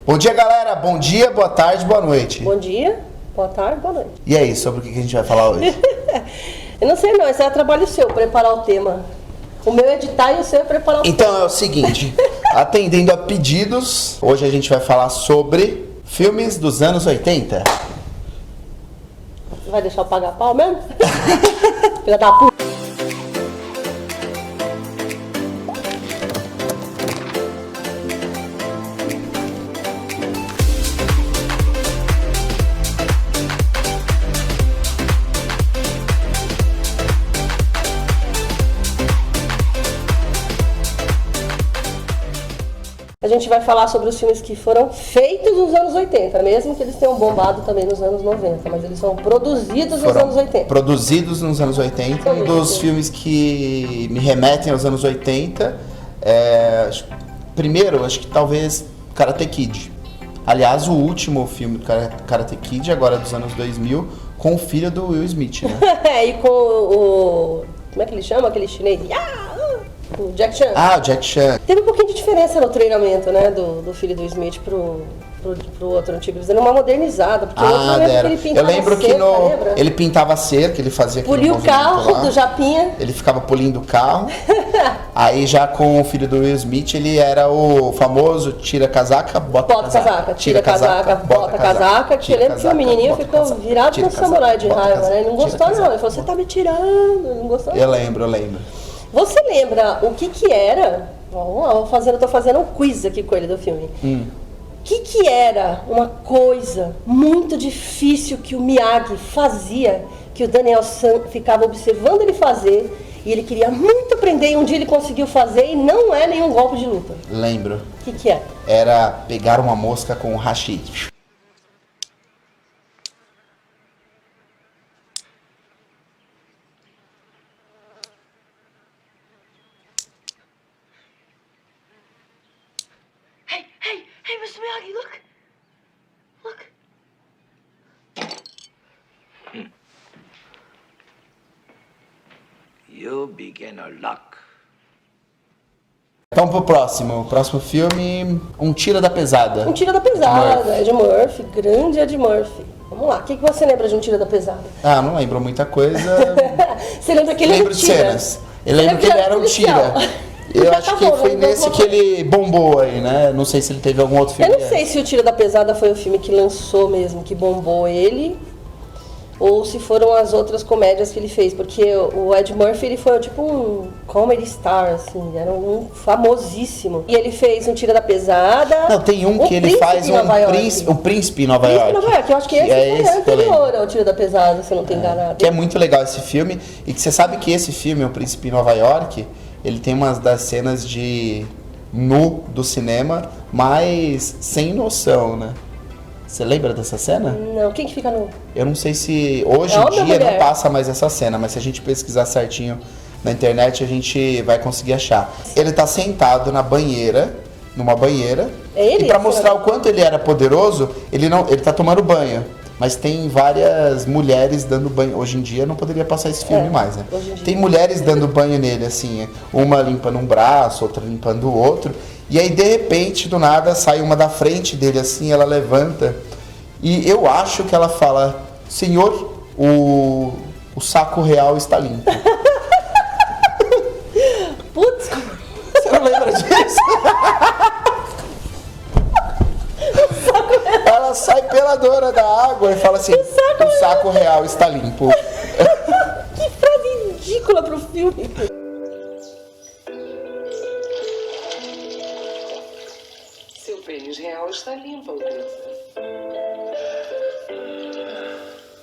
Bom dia, galera. Bom dia, boa tarde, boa noite. Bom dia, boa tarde, boa noite. E aí, sobre o que a gente vai falar hoje? Eu não sei não, esse é trabalho seu, preparar o tema. O meu é editar e o seu é preparar o tema. Então é o seguinte, atendendo a pedidos, hoje a gente vai falar sobre filmes dos anos 80. Vai deixar eu pagar pau mesmo? Filha da puta. A gente vai falar sobre os filmes que foram feitos nos anos 80, mesmo que eles tenham bombado também nos anos 90, mas eles são produzidos nos anos 80. Produzidos nos anos 80. Um dos filmes que me remetem aos anos 80 primeiro, acho que talvez Karate Kid. Aliás, o último filme do Karate Kid, agora dos anos 2000, com o filho do Will Smith, né? E com o... Como é que ele chama? Aquele chinês? O Jack Chan. Ah, o Jack Chan. Teve um pouquinho de diferença no treinamento, né, do filho do Smith pro outro antigo. Eles deram uma modernizada, porque o outro deram. ele pintava Eu lembro que ele pintava cerca, ele fazia aquele polia o carro lá. Do Japinha. Ele ficava polindo o carro. Aí já com o filho do Will Smith, ele era o famoso tira casaca, bota casaca. Tira casaca, bota casaca. Que eu lembro que o menininho ficou virado com samurai de raiva, né? Ele não gostou não, ele falou, você tá me tirando, ele não gostou não. Eu lembro. Você lembra o que era? Vamos lá, eu tô fazendo um quiz aqui com ele do filme. O que era uma coisa muito difícil que o Miyagi fazia, que o Daniel San ficava observando ele fazer, e ele queria muito aprender, e um dia ele conseguiu fazer, e não é nenhum golpe de luta. Lembro. O que é? Era pegar uma mosca com um hashi. Hey, Mr. Miyagi, look. You beginner luck. Então pro próximo filme, Um Tira da Pesada. Um Tira da Pesada, Ed Murphy, grande Ed Murphy. Vamos lá, o que você lembra de Um Tira da Pesada? Ah, não lembro muita coisa. Você lembra que ele Lembro de cenas. Eu lembro que ele era um tira. Eu acho que foi nesse que ele bombou aí, né? Não sei se ele teve algum outro filme. Eu não sei se o Tira da Pesada foi o filme que lançou mesmo, que bombou ele, ou se foram as outras comédias que ele fez, porque o Ed Murphy, ele foi tipo um comedy star, assim, era um famosíssimo. E ele fez um Tira da Pesada. Não, tem um que ele faz o Príncipe em Nova York. Eu acho que esse foi anterior ao Tira da Pesada, se eu não tenho enganado. Que é muito legal esse filme, e que você sabe que esse filme, O Príncipe em Nova York, ele tem umas das cenas de nu do cinema, mas sem noção, né? Você lembra dessa cena? Não, quem que fica nu? Eu não sei se hoje em dia não passa mais essa cena, mas se a gente pesquisar certinho na internet, a gente vai conseguir achar. Ele tá sentado numa banheira, e pra mostrar o quanto ele era poderoso, ele tá tomando banho. Mas tem várias mulheres dando banho. Hoje em dia não poderia passar esse filme mais, né? Tem mulheres dando banho nele, assim, uma limpando um braço, outra limpando o outro. E aí, de repente, do nada, sai uma da frente dele, assim, ela levanta. E eu acho que ela fala, senhor, o saco real está limpo. Putz! Você não lembra disso? Ela sai peladora da água e fala assim, o saco real está limpo. Que frase ridícula pro filme. Seu pênis real está limpo, criança.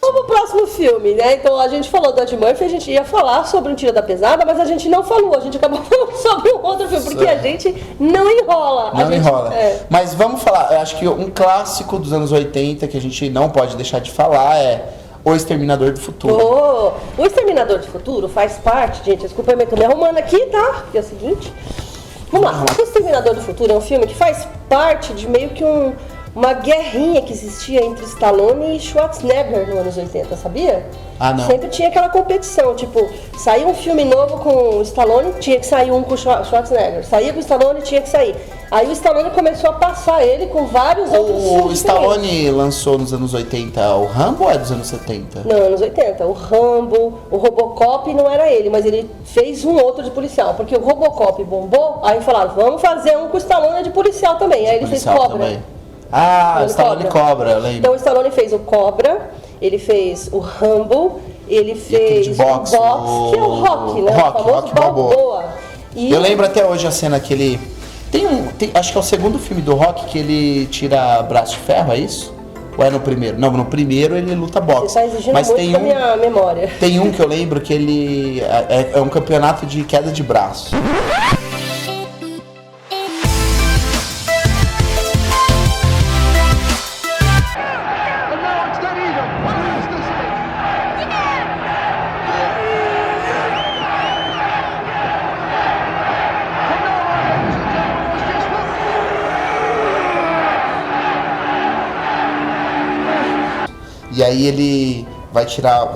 Vamos pro próximo filme, né? Então a gente falou do Ed Murphy, a gente ia falar sobre Um Tira da Pesada, mas a gente não falou, a gente acabou falando sobre um outro filme, porque a gente não enrola. Mas vamos falar, eu acho que um clássico dos anos 80 que a gente não pode deixar de falar é O Exterminador do Futuro. O Exterminador do Futuro faz parte, gente, desculpa, eu tô me arrumando aqui, tá? Que é o seguinte, vamos lá, O Exterminador do Futuro é um filme que faz parte de meio que uma guerrinha que existia entre Stallone e Schwarzenegger nos anos 80, sabia? Ah, não. Sempre tinha aquela competição, tipo, saía um filme novo com o Stallone, tinha que sair um com o Schwarzenegger. Saía com o Stallone, tinha que sair. Aí o Stallone começou a passar ele com vários outros filmes. O Stallone lançou nos anos 80 o Rambo ou é dos anos 70? Não, anos 80. O Rambo, o Robocop não era ele, mas ele fez um outro de policial. Porque o Robocop bombou, aí falaram, vamos fazer um com o Stallone de policial também. Aí ele fez Cobra. Também. Ah, o Stallone Cobra, eu lembro. Então o Stallone fez o Cobra, ele fez o Rambo, ele fez o boxe, que é o Rock, né? Rock, o famoso Rock Balboa. E eu lembro até hoje a cena que ele... acho que é o segundo filme do Rock que ele tira braço de ferro, é isso? Ou é no primeiro? Não, no primeiro ele luta boxe. Você tá exigindo mas muito tem da minha memória. Tem um que eu lembro que ele... É um campeonato de queda de braço. E aí ele vai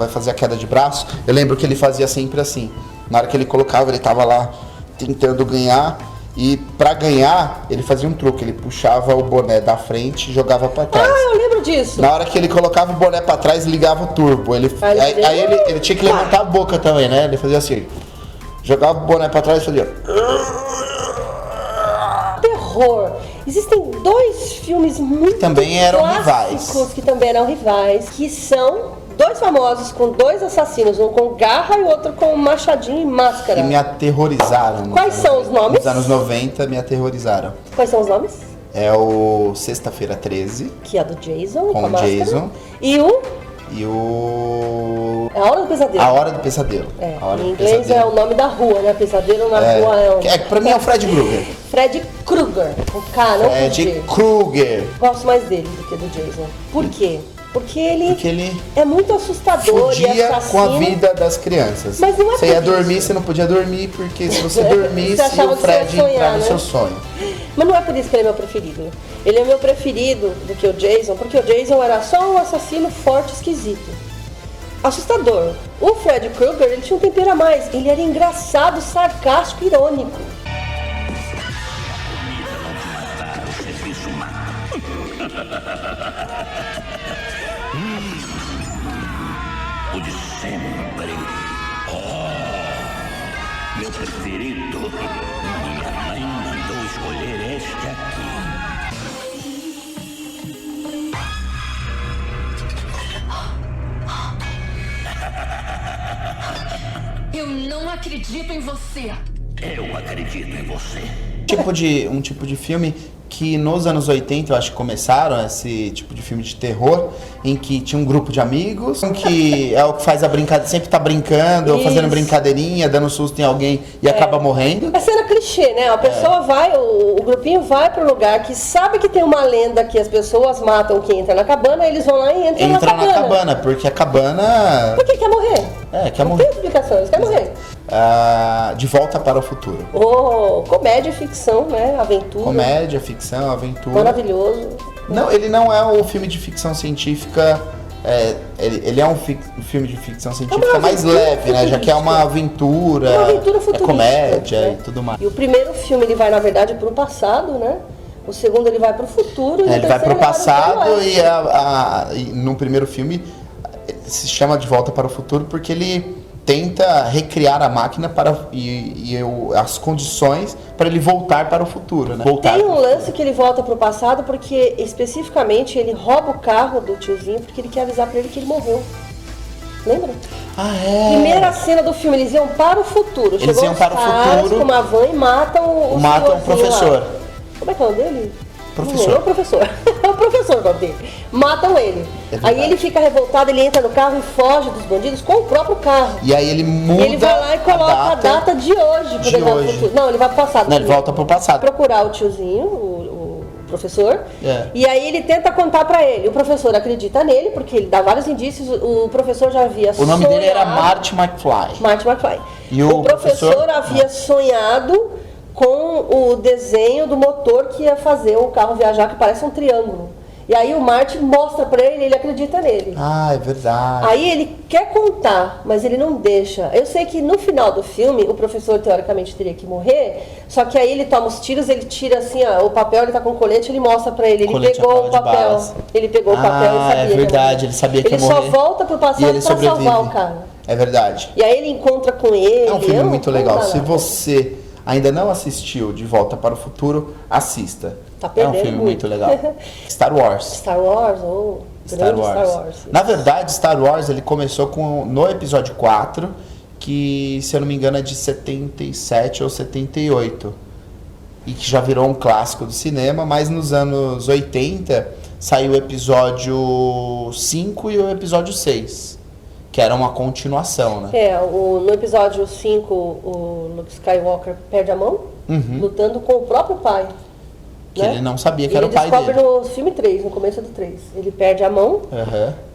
fazer a queda de braço. Eu lembro que ele fazia sempre assim. Na hora que ele colocava, ele tava lá tentando ganhar. E pra ganhar, ele fazia um truque. Ele puxava o boné da frente e jogava pra trás. Ah, eu lembro disso. Na hora que ele colocava o boné pra trás, ligava o turbo. Aí ele tinha que levantar a boca também, né? Ele fazia assim. Jogava o boné pra trás e fazia... Terror. Existem dois filmes muito também eram rivais. Que também eram rivais, que são dois famosos com dois assassinos, um com garra e o outro com machadinho e máscara. E me aterrorizaram. Quais são os nomes? Nos anos 90 me aterrorizaram. Quais são os nomes? É o Sexta-feira 13. Que é do Jason. Com o Jason. E o... É A Hora do Pesadelo. A Hora do Pesadelo. É, em inglês é o nome da rua, né? Pesadelo na rua é pra mim é o Fred Krueger. Fred Krueger. O K, não Fred Krueger. Gosto mais dele do que do Jason. Por quê? Porque ele é muito assustador e assassino. Com a vida das crianças. Mas não é você ia dormir, você não podia dormir, porque se você dormisse, o Fred ia entrar no seu sonho. Mas não é por isso que ele é meu preferido. Ele é meu preferido do que o Jason, porque o Jason era só um assassino forte, esquisito. Assustador. O Fred Krueger, ele tinha um tempero a mais. Ele era engraçado, sarcástico, irônico. O de sempre. Oh, meu preferido. Minha mãe mandou escolher este aqui. Eu não acredito em você. Eu acredito em você. Um tipo de filme que nos anos 80 eu acho que começaram esse tipo de filme de terror, em que tinha um grupo de amigos, que é o que faz a brincadeira, sempre tá brincando, ou fazendo brincadeirinha, dando susto em alguém e acaba morrendo. É cena clichê, né? A pessoa vai, o grupinho vai pro lugar que sabe que tem uma lenda que as pessoas matam quem entra na cabana, eles vão lá e entram na cabana. Entra na cabana, porque a cabana... Por que quer morrer? Quer morrer. Não tem explicação, eles querem morrer. De Volta para o Futuro. Comédia e ficção, né? Aventura. Comédia, ficção, aventura. Maravilhoso. Não, ele não é um filme de ficção científica. Ele é um filme de ficção científica mais leve, né? Já que é uma aventura. Uma aventura futurística. Comédia, né? E tudo mais. E o primeiro filme ele vai, na verdade, pro passado, né? O segundo ele vai pro futuro. Ele vai pro passado e no primeiro filme se chama De Volta para o Futuro porque ele tenta recriar a máquina as condições para ele voltar para o futuro, né? Tem um lance que ele volta pro passado porque, especificamente, ele rouba o carro do tiozinho porque ele quer avisar para ele que ele morreu. Lembra? Ah, é? Primeira cena do filme, eles iam para o futuro. Eles iam para o futuro com uma van e matam o professor. Lá. Como é que é o nome dele? Professor. Não é o professor. É o professor o nome dele. Matam ele. Aí ele fica revoltado, ele entra no carro e foge dos bandidos com o próprio carro. E aí ele muda. Ele vai lá e coloca a data de hoje. Não, ele vai pro passado. Não, ele volta pro passado. Procurar o tiozinho, o professor. E aí ele tenta contar pra ele. O professor acredita nele, porque ele dá vários indícios. O professor já havia sonhado. O nome dele era Marty McFly. Marty McFly. E o professor havia sonhado com o desenho do motor que ia fazer o carro viajar, que parece um triângulo. E aí o Marty mostra pra ele, ele acredita nele. Ah, é verdade. Aí ele quer contar, mas ele não deixa. Eu sei que no final do filme, o professor teoricamente teria que morrer, só que aí ele toma os tiros, ele tira assim, ó, o papel, ele tá com o colete, ele mostra pra ele. Ele Colete à pegou prova o de papel. balas. Ele pegou o papel e sabia. É verdade, ele sabia que ia morrer. Ele só volta pro E passado ele pra sobrevive. salvar o cara. É verdade. E aí ele encontra com ele. É um filme muito legal. Se danado. você ainda não assistiu De Volta para o Futuro, assista. Tá É um perdendo filme muito. muito legal. Star Wars. Star Wars, ou Star Wars. Na verdade, Star Wars ele começou no episódio 4, que, se eu não me engano, é de 77 ou 78. E que já virou um clássico do cinema, mas nos anos 80 saiu o episódio 5 e o episódio 6, que era uma continuação, né? No episódio 5, o Luke Skywalker perde a mão, lutando com o próprio pai. Que ele não sabia que era o pai dele. Ele descobre no filme 3, no começo do 3. Ele perde a mão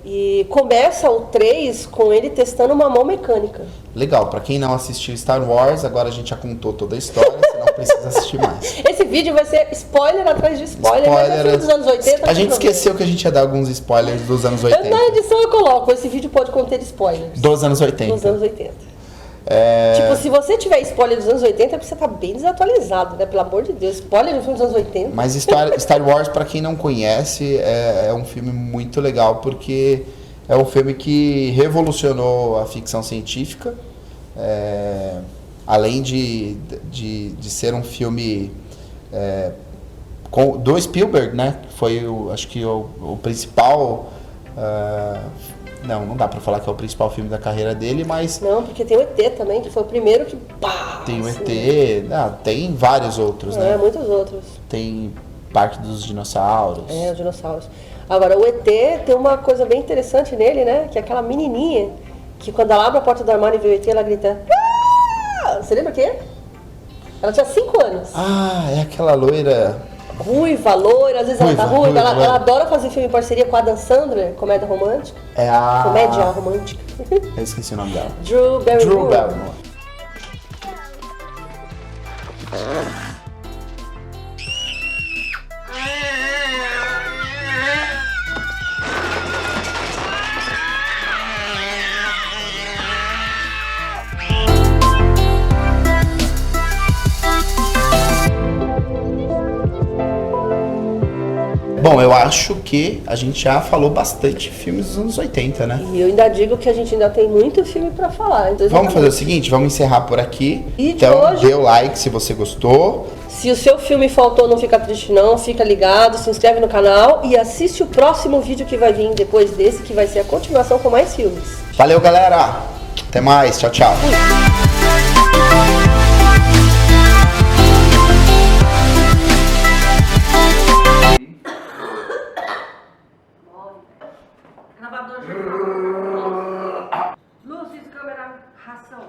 e começa o 3 com ele testando uma mão mecânica. Legal, pra quem não assistiu Star Wars, agora a gente já contou toda a história, você não precisa assistir mais. Esse vídeo vai ser spoiler atrás de spoiler, mas é filme dos anos 80. A gente esqueceu que a gente ia dar alguns spoilers dos anos 80. Na edição eu coloco, esse vídeo pode conter spoilers. Dos anos 80. Dos anos 80. Tipo, se você tiver spoiler dos anos 80, é porque você tá bem desatualizado, né? Pelo amor de Deus, spoiler do filme dos anos 80. Mas Star Wars, pra quem não conhece, é um filme muito legal, porque é um filme que revolucionou a ficção científica. Além de ser um filme do Spielberg, né? Que foi, acho que, o principal... Não dá pra falar que é o principal filme da carreira dele, mas... Não, porque tem o ET também, que foi o primeiro que... Pá, tem o assim, ET, tem vários outros, né? Muitos outros. Tem Parque dos Dinossauros. Os dinossauros. Agora, o ET tem uma coisa bem interessante nele, né? Que é aquela menininha, que quando ela abre a porta do armário e vê o ET, ela grita... Ah! Você lembra o quê? Ela tinha 5 anos. Ah, é aquela loira... Ruiva, loira, às vezes ela tá ruiva. Ela adora fazer filme em parceria com a Adam Sandler, comédia romântica. Comédia romântica. Eu esqueci o nome dela. Drew Barrymore. Bom, eu acho que a gente já falou bastante de filmes dos anos 80, né? E eu ainda digo que a gente ainda tem muito filme pra falar. Então, vamos fazer o seguinte, vamos encerrar por aqui. E então, hoje, dê o like se você gostou. Se o seu filme faltou, não fica triste não, fica ligado, se inscreve no canal e assiste o próximo vídeo que vai vir depois desse, que vai ser a continuação com mais filmes. Valeu, galera! Até mais, tchau, tchau. Luzes, câmera, ração.